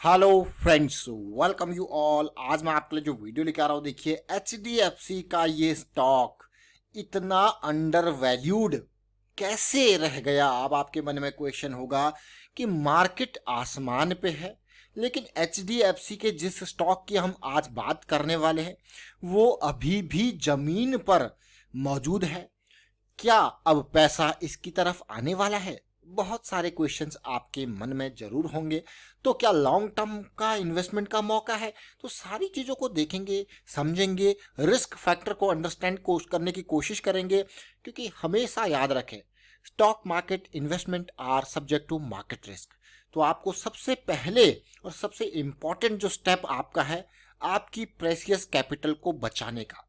Hello friends, welcome you all. आज मैं आपके लिए जो वीडियो लेके आ रहा हूँ, देखिए एचडीएफसी का ये स्टॉक इतना अंडर वैल्यूड कैसे रह गया। अब आपके मन में क्वेश्चन होगा कि मार्केट आसमान पे है, लेकिन एचडीएफसी के जिस स्टॉक की हम आज बात करने वाले हैं वो अभी भी जमीन पर मौजूद है। क्या अब पैसा इसकी तरफ आने वाला है? बहुत सारे क्वेश्चंस आपके मन में जरूर होंगे। तो क्या लॉन्ग टर्म का इन्वेस्टमेंट का मौका है? तो सारी चीज़ों को देखेंगे, समझेंगे, रिस्क फैक्टर को अंडरस्टैंड करने की कोशिश करेंगे, क्योंकि हमेशा याद रखें, stock market investment are subject to market risk. तो आपको सबसे पहले और सबसे इंपॉर्टेंट जो स्टेप आपका है, आपकी प्रेशियस कैपिटल को बचाने का।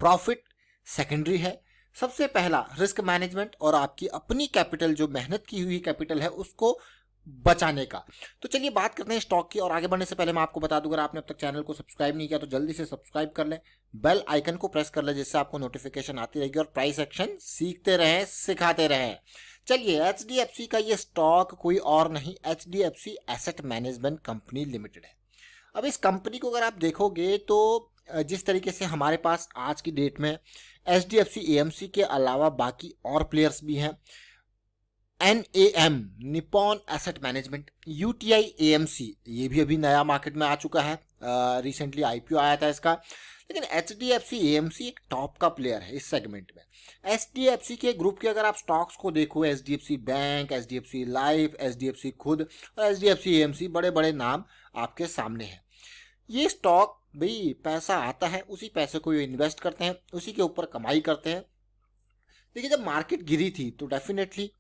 प्रॉफिट सेकेंडरी है, सबसे पहला रिस्क मैनेजमेंट और आपकी अपनी कैपिटल, जो मेहनत की हुई कैपिटल है, उसको बचाने का। तो चलिए बात करते हैं स्टॉक की। और आगे बढ़ने से पहले मैं आपको बता दूं, अगर आपने अब तक चैनल को सब्सक्राइब नहीं किया तो जल्दी से सब्सक्राइब कर लें, बेल आइकन को प्रेस कर लें, जिससे आपको नोटिफिकेशन आती रहेगी और प्राइस एक्शन सीखते रहें, सिखाते रहें। चलिए, एचडीएफसी का ये स्टॉक कोई और नहीं, HDFC asset management company limited है। अब इस कंपनी को अगर आप देखोगे तो जिस तरीके से हमारे पास आज की डेट में H D F C AMC के अलावा बाकी और प्लेयर्स भी हैं। NAM Nippon asset management, UTI AMC ये भी अभी नया मार्केट में आ चुका है, रिसेंटली IPO आया था इसका। लेकिन HDFC AMC एक टॉप का प्लेयर है इस सेगमेंट में। HDFC के ग्रुप के अगर आप स्टॉक्स को देखो, HDFC bank, HDFC life, HDFC खुद और HDFC AMC, बड़े बड़े नाम आपके सामने हैं। ये स्टॉक भाई, पैसा आता है, उसी पैसे को ये इन्वेस्ट करते हैं, उसी के ऊपर कमाई करते हैं। देखिए, जब मार्केट गिरी थी तो डेफिनेटली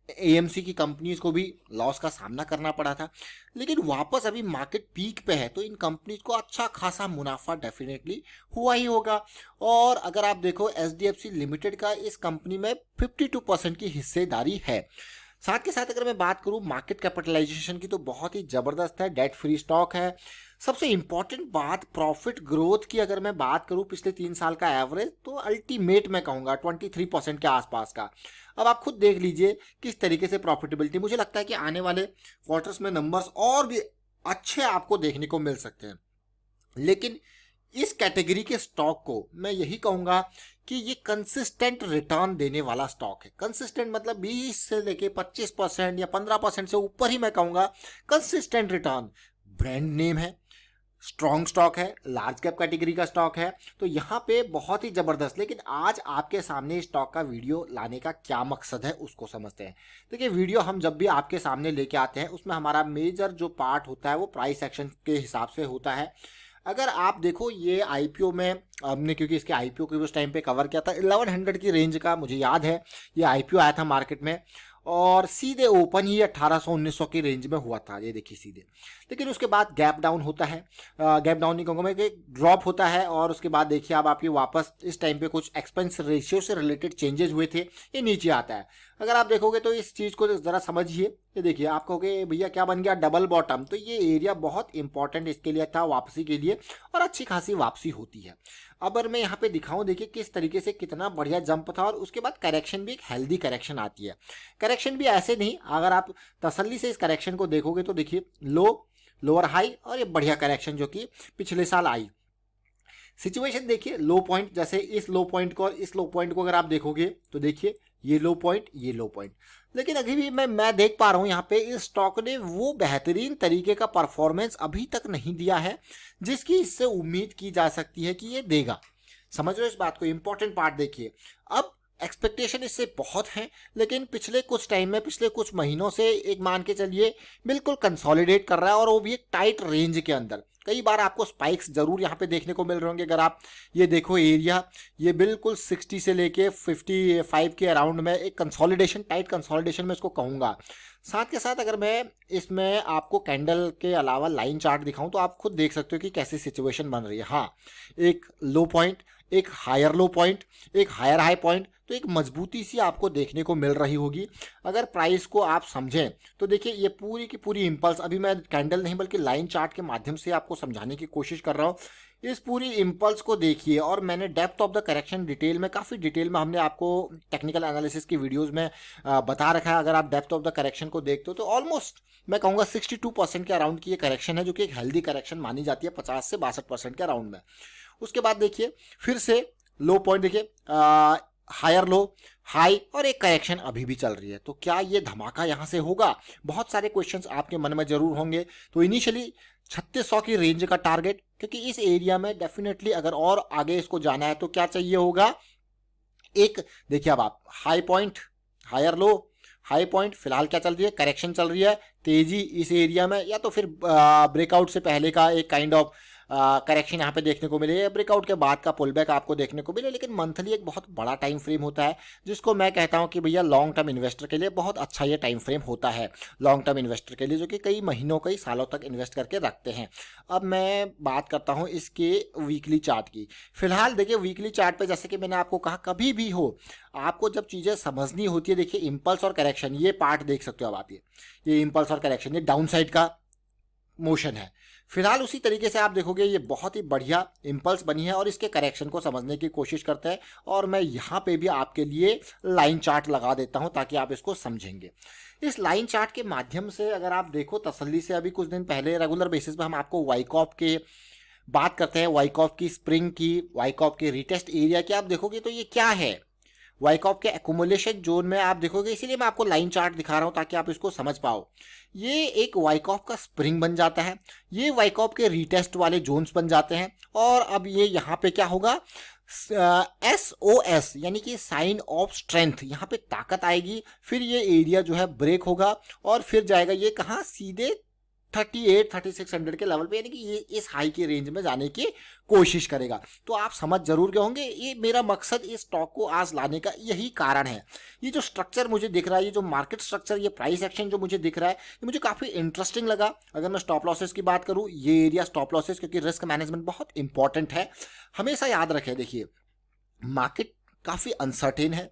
एएमसी की कंपनीज को भी लॉस का सामना करना पड़ा था, लेकिन वापस अभी मार्केट पीक पे है तो इन कंपनीज को अच्छा खासा मुनाफा डेफिनेटली हुआ ही होगा। और अगर आप देखो, एचडीएफसी लिमिटेड का इस कंपनी में 52% की हिस्सेदारी है। साथ के साथ अगर मैं बात करूं मार्केट कैपिटलाइजेशन की, तो बहुत ही जबरदस्त है, डेट फ्री स्टॉक है। सबसे इंपॉर्टेंट बात, प्रॉफिट ग्रोथ की अगर मैं बात करूं पिछले 3 साल का एवरेज, तो अल्टीमेट मैं कहूंगा 23% के आसपास का। अब आप खुद देख लीजिए किस तरीके से प्रॉफिटेबिलिटी, मुझे लगता है कि आने वाले क्वार्टर्स में नंबर्स और भी अच्छे आपको देखने को मिल सकते हैं। लेकिन इस कैटेगरी के स्टॉक को मैं यही कहूंगा कि ये कंसिस्टेंट रिटर्न देने वाला स्टॉक है। कंसिस्टेंट मतलब 20 से लेके 25% या 15% से ऊपर ही मैं कहूंगा कंसिस्टेंट रिटर्न। ब्रांड नेम है, स्ट्रॉन्ग स्टॉक है, लार्ज कैप कैटेगरी का स्टॉक है, तो यहाँ पे बहुत ही जबरदस्त। लेकिन आज आपके सामने स्टॉक का वीडियो लाने का क्या मकसद है उसको समझते हैं। देखिए, वीडियो हम जब भी आपके सामने लेके आते हैं उसमें हमारा मेजर जो पार्ट होता है वो प्राइस एक्शन के हिसाब से होता है। अगर आप देखो, ये आईपीओ में हमने, क्योंकि इसके आईपीओ को भी उस टाइम पे कवर किया था, 1100 की रेंज का मुझे याद है ये आईपीओ आया था मार्केट में, और सीधे ओपन ही 1800-1900 की रेंज में हुआ था, ये देखिए सीधे। लेकिन उसके बाद गैप डाउन होता है, गैप डाउन नहीं कहूँगा मैं, कि ड्रॉप होता है, और उसके बाद देखिए अब आपकी वापस इस टाइम पे कुछ एक्सपेंस रेशियो से रिलेटेड चेंजेस हुए थे, ये नीचे आता है। अगर आप देखोगे तो इस चीज़ को ज़रा समझिए, ये देखिए, आप कहोगे भैया क्या बन गया डबल बॉटम, तो ये एरिया बहुत इंपॉर्टेंट इसके लिए था, वापसी के लिए, और अच्छी खासी वापसी होती है। अब अगर मैं यहाँ पे दिखाऊं, देखिए किस तरीके से कितना बढ़िया जंप था, और उसके बाद करेक्शन भी एक हेल्दी करेक्शन आती है। करेक्शन भी ऐसे नहीं, अगर आप तसल्ली से इस करेक्शन को देखोगे तो देखिए लो, लोअर हाई, और ये बढ़िया करेक्शन जो कि पिछले साल आई। सिचुएशन देखिए, लो पॉइंट, जैसे इस लो पॉइंट को और इस लो पॉइंट को अगर आप देखोगे तो देखिए ये लो पॉइंट, ये लो पॉइंट। लेकिन अभी भी मैं देख पा रहा हूं यहाँ पे इस स्टॉक ने वो बेहतरीन तरीके का परफॉर्मेंस अभी तक नहीं दिया है जिसकी इससे उम्मीद की जा सकती है कि ये देगा। समझ रहे हो इस बात को? इंपॉर्टेंट पार्ट देखिए, अब एक्सपेक्टेशन इससे बहुत है, लेकिन पिछले कुछ टाइम में, पिछले कुछ महीनों से एक मान के चलिए बिल्कुल कंसोलिडेट कर रहा है, और वो भी एक टाइट रेंज के अंदर। कई बार आपको स्पाइक्स जरूर यहाँ पे देखने को मिल रहे होंगे। अगर आप ये देखो एरिया, ये बिल्कुल 60 से लेके 55 के अराउंड में एक कंसोलिडेशन, टाइट कंसोलिडेशन में इसको कहूँगा। साथ के साथ अगर मैं इसमें आपको कैंडल के अलावा लाइन चार्ट दिखाऊं तो आप खुद देख सकते हो कि कैसी सिचुएशन बन रही है। हाँ, एक लो पॉइंट, एक हायर लो पॉइंट, एक हायर हाई पॉइंट, तो एक मजबूती सी आपको देखने को मिल रही होगी। अगर प्राइस को आप समझें तो देखिए ये पूरी की पूरी इम्पल्स, अभी मैं कैंडल नहीं बल्कि लाइन चार्ट के माध्यम से आपको समझाने की कोशिश कर रहा हूँ। इस पूरी इम्पल्स को देखिए, और मैंने depth of the correction detail में, काफ़ी डिटेल में हमने आपको टेक्निकल एनालिसिस की वीडियोस में बता रखा है। अगर आप डेप्थ ऑफ द करेक्शन को देखते हो तो ऑलमोस्ट मैं कहूँगा 62% के अराउंड की ये करेक्शन है, जो कि एक हेल्दी करेक्शन मानी जाती है 50 से 62% के अराउंड में। उसके बाद देखिए फिर से लो पॉइंट, देखिए हायर लो, हाई, और एक करेक्शन अभी भी चल रही है। तो क्या ये धमाका यहाँ से होगा? बहुत सारे क्वेश्चंस आपके मन में जरूर होंगे। तो इनिशियली 3600 की रेंज का टारगेट, क्योंकि इस एरिया में डेफिनेटली अगर और आगे इसको जाना है तो क्या चाहिए होगा, एक देखिए अब आप high point, higher low, high point, फिलहाल क्या चल रही है, करेक्शन चल रही है, तेजी इस एरिया में, या तो फिर ब्रेकआउट से पहले का एक काइंड ऑफ करेक्शन यहाँ पे देखने को मिले, या ब्रेकआउट के बाद का पुल बैक आपको देखने को मिले। लेकिन मंथली एक बहुत बड़ा टाइम फ्रेम होता है, जिसको मैं कहता हूँ कि भैया लॉन्ग टर्म इन्वेस्टर के लिए बहुत अच्छा ये टाइम फ्रेम होता है, लॉन्ग टर्म इन्वेस्टर के लिए, जो कि कई महीनों कई सालों तक इन्वेस्ट करके रखते हैं। अब मैं बात करता हूँ इसके वीकली चार्ट की। फिलहाल देखिए वीकली चार्ट पे, जैसे कि मैंने आपको कहा, कभी भी हो आपको जब चीज़ें समझनी होती है, देखिए इम्पल्स और करेक्शन, ये पार्ट देख सकते हो अब आप, ये इम्पल्स और करेक्शन, ये डाउन साइड का मोशन है। फिलहाल उसी तरीके से आप देखोगे ये बहुत ही बढ़िया इम्पल्स बनी है, और इसके करेक्शन को समझने की कोशिश करते हैं। और मैं यहाँ पे भी आपके लिए लाइन चार्ट लगा देता हूँ ताकि आप इसको समझेंगे। इस लाइन चार्ट के माध्यम से अगर आप देखो तसल्ली से, अभी कुछ दिन पहले रेगुलर बेसिस पे हम आपको वाइकॉफ के बात करते हैं, वाइकॉफ की स्प्रिंग की, वाइकॉफ के रिटेस्ट एरिया की, आप देखोगे तो ये क्या है, वाइकॉफ के एक्यूमुलेशन जोन में आप देखोगे। इसीलिए मैं आपको लाइन चार्ट दिखा रहा हूं ताकि आप इसको समझ पाओ। ये एक वाइकॉफ का स्प्रिंग बन जाता है, ये वाइकॉफ के रीटेस्ट वाले जोन्स बन जाते हैं, और अब ये यहाँ पे क्या होगा, SOS यानी कि साइन ऑफ स्ट्रेंथ, यहाँ पे ताकत आएगी। फिर ये एरिया जो है ब्रेक होगा, और फिर जाएगा ये कहाँ, सीधे 38-3600 के लेवल पे, यानी कि ये इस हाई की रेंज में जाने की कोशिश करेगा। तो आप समझ जरूर गए होंगे, ये मेरा मकसद इस स्टॉक को आज लाने का यही कारण है। ये जो स्ट्रक्चर मुझे दिख रहा है, ये जो मार्केट स्ट्रक्चर, ये प्राइस एक्शन जो मुझे दिख रहा है, ये मुझे काफ़ी इंटरेस्टिंग लगा। अगर मैं स्टॉप लॉसेस की बात करूँ, ये एरिया स्टॉप लॉसेस, क्योंकि रिस्क मैनेजमेंट बहुत इंपॉर्टेंट है, हमेशा याद रखें। देखिए मार्केट काफ़ी अनसर्टेन है,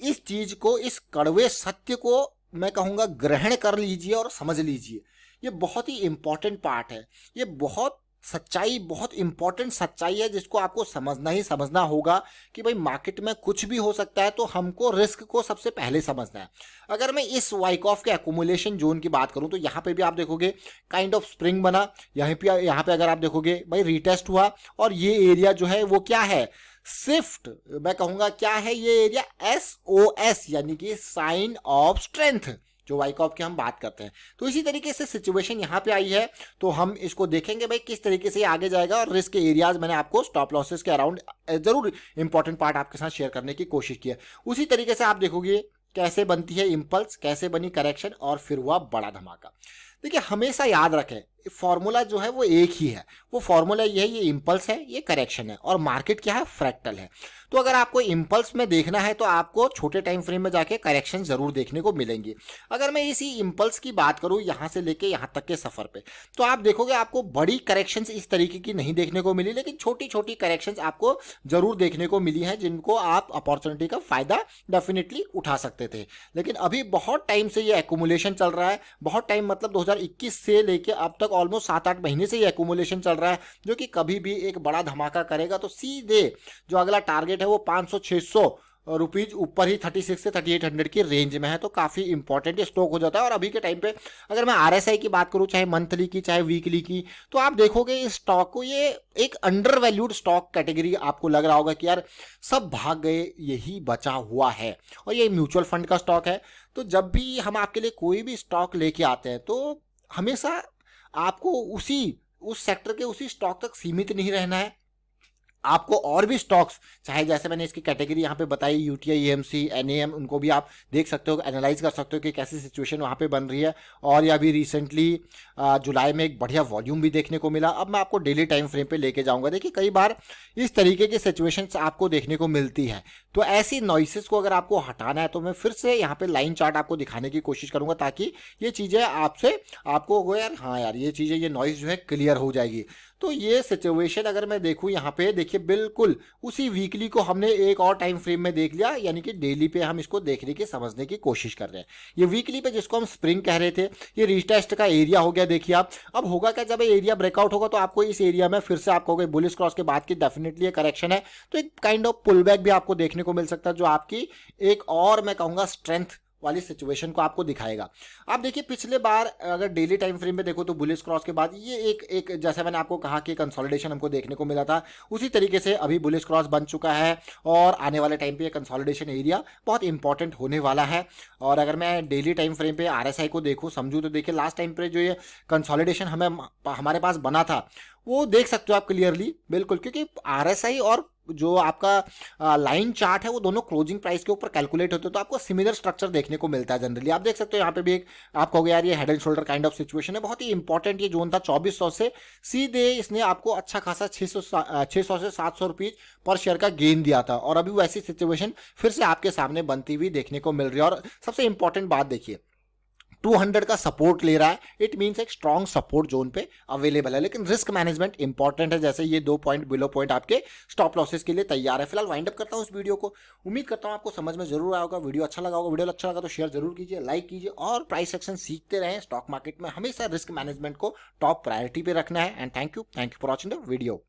इस चीज़ को, इस कड़वे सत्य को मैं कहूँगा ग्रहण कर लीजिए और समझ लीजिए। ये बहुत ही इंपॉर्टेंट पार्ट है, ये बहुत सच्चाई, बहुत इंपॉर्टेंट सच्चाई है, जिसको आपको समझना ही समझना होगा कि भाई मार्केट में कुछ भी हो सकता है, तो हमको रिस्क को सबसे पहले समझना है। अगर मैं इस वाइकॉफ के एक्यूमुलेशन जोन की बात करूं तो यहाँ पे भी आप देखोगे काइंड ऑफ स्प्रिंग बना, यहाँ पे अगर आप देखोगे भाई रीटेस्ट हुआ, और ये एरिया जो है वो क्या है, शिफ्ट, मैं कहूंगा क्या है ये एरिया, SOS यानी कि साइन ऑफ स्ट्रेंथ, जो वाइकॉफ की हम बात करते हैं। तो इसी तरीके से सिचुएशन यहाँ पे आई है, तो हम इसको देखेंगे भाई किस तरीके से आगे जाएगा। और रिस्क एरियाज मैंने आपको स्टॉप लॉसेस के अराउंड जरूर इंपॉर्टेंट पार्ट आपके साथ शेयर करने की कोशिश की है। उसी तरीके से आप देखोगे कैसे बनती है इम्पल्स, कैसे बनी करेक्शन, और फिर हुआ बड़ा धमाका। देखिए हमेशा याद रखें, फॉर्मूला जो है वो एक ही है, वो फॉर्मूला ये है, ये इम्पल्स है, ये करेक्शन है, और मार्केट क्या है, फ्रैक्टल है। तो अगर आपको इम्पल्स में देखना है तो आपको छोटे टाइम फ्रेम में जाके करेक्शन जरूर देखने को मिलेंगी। अगर मैं इसी इम्पल्स की बात करूं यहाँ से लेके यहाँ तक के सफर पे, तो आप देखोगे आपको बड़ी करेक्शंस इस तरीके की नहीं देखने को मिली, लेकिन छोटी छोटी करेक्शंस आपको जरूर देखने को मिली हैं, जिनको आप अपॉर्चुनिटी का फायदा डेफिनेटली उठा सकते थे। लेकिन अभी बहुत टाइम से ये एक्यूमुलेशन चल रहा है, बहुत टाइम मतलब 2021 से लेके अब तक ऑलमोस्ट 7-8 महीने से ये एक्यूमुलेशन चल रहा है, जो कि कभी भी एक बड़ा धमाका करेगा तो सीधे जो अगला टारगेट है वो 500-600 रुपीज ऊपर ही 36 से 3800 की रेंज में है। तो काफ़ी इंपॉर्टेंट स्टॉक हो जाता है। और अभी के टाइम पे अगर मैं RSI की बात करूं, चाहे मंथली की चाहे वीकली की, तो आप देखोगे इस स्टॉक को, ये एक अंडर वैल्यूड स्टॉक कैटेगरी आपको लग रहा होगा कि यार सब भाग गए, यही बचा हुआ है, और ये म्यूचुअल फंड का स्टॉक है। तो जब भी हम आपके लिए कोई भी स्टॉक लेके आते हैं तो हमेशा आपको उस सेक्टर के उसी स्टॉक तक सीमित नहीं रहना है, आपको और भी स्टॉक्स, चाहे जैसे मैंने इसकी कैटेगरी यहाँ पे बताई, UTI, AMC, NAM, उनको भी आप देख सकते हो, एनालाइज कर सकते हो कि कैसी सिचुएशन वहाँ पे बन रही है। और या अभी रिसेंटली जुलाई में एक बढ़िया वॉल्यूम भी देखने को मिला। अब मैं आपको डेली टाइम फ्रेम पे लेके जाऊँगा। देखिए कई बार इस तरीके की सिचुएशंस आपको देखने को मिलती है, तो ऐसी नॉइसेस को अगर आपको हटाना है तो मैं फिर से यहाँ पे लाइन चार्ट आपको दिखाने की कोशिश करूँगा, ताकि ये चीज़ें आपको यार, हाँ यार ये चीज़ें, ये नॉइस जो है क्लियर हो जाएगी। तो ये सिचुएशन अगर मैं देखूं यहाँ पे देखिए बिल्कुल उसी वीकली को हमने एक और टाइम फ्रेम में देख लिया, यानी कि डेली पे हम इसको देखने की समझने की कोशिश कर रहे हैं। ये वीकली पे जिसको हम स्प्रिंग कह रहे थे, ये रीटेस्ट का एरिया हो गया। देखिए आप अब होगा क्या, जब एरिया ब्रेकआउट होगा तो आपको इस एरिया में फिर से आपको हो गई बुलिश क्रॉस के बाद की डेफिनेटली करेक्शन है, तो एक काइंड ऑफ पुल बैक भी आपको देखने को मिल सकता है, जो आपकी एक और मैं कहूंगा स्ट्रेंथ वाली सिचुएशन को आपको दिखाएगा। आप देखिए पिछले बार अगर डेली टाइम फ्रेम में देखो तो बुलिश क्रॉस के बाद ये एक जैसे मैंने आपको कहा कि कंसोलिडेशन हमको देखने को मिला था, उसी तरीके से अभी बुलिश क्रॉस बन चुका है और आने वाले टाइम पे ये कंसोलिडेशन एरिया बहुत इंपॉर्टेंट होने वाला है। और अगर मैं डेली टाइम फ्रेम पे आरएसआई को देखूं समझूं तो देखिए लास्ट टाइम पे जो ये कंसोलिडेशन हमारे पास बना था वो देख सकते हो आप क्लियरली बिल्कुल, क्योंकि आरएसआई और जो आपका लाइन चार्ट है वो दोनों क्लोजिंग प्राइस के ऊपर कैलकुलेट होते हैं, तो आपको सिमिलर स्ट्रक्चर देखने को मिलता है जनरली। आप देख सकते हो यहाँ पे भी एक आपका हो गया यार, ये head and shoulder kind of situation है। बहुत ही इंपॉर्टेंट ये जोन था 2400 से सीधे इसने आपको अच्छा खासा 600 से 700 रुपीज पर शेयर का गेन दिया था, और अभी वैसी सिचुएशन फिर से आपके सामने बनती हुई देखने को मिल रही है। और सबसे इंपॉर्टेंट बात देखिए 200 का सपोर्ट ले रहा है, इट मींस एक स्ट्रॉन्ग सपोर्ट जोन पे अवेलेबल है। लेकिन रिस्क मैनेजमेंट इंपॉर्टेंट है, जैसे ये 2 पॉइंट बिलो पॉइंट आपके स्टॉप लॉसेस के लिए तैयार है। फिलहाल वाइंड अप करता हूं इस वीडियो को, उम्मीद करता हूं आपको समझ में जरूर आया होगा, वीडियो अच्छा लगा होगा। वीडियो अच्छा लगा तो शेयर जरूर कीजिए, लाइक कीजिए और प्राइस सेक्शन सीखते रहें। स्टॉक मार्केट में हमेशा रिस्क मैनेजमेंट को टॉप प्रायोरिटी पे रखना है। And thank you for watching the video.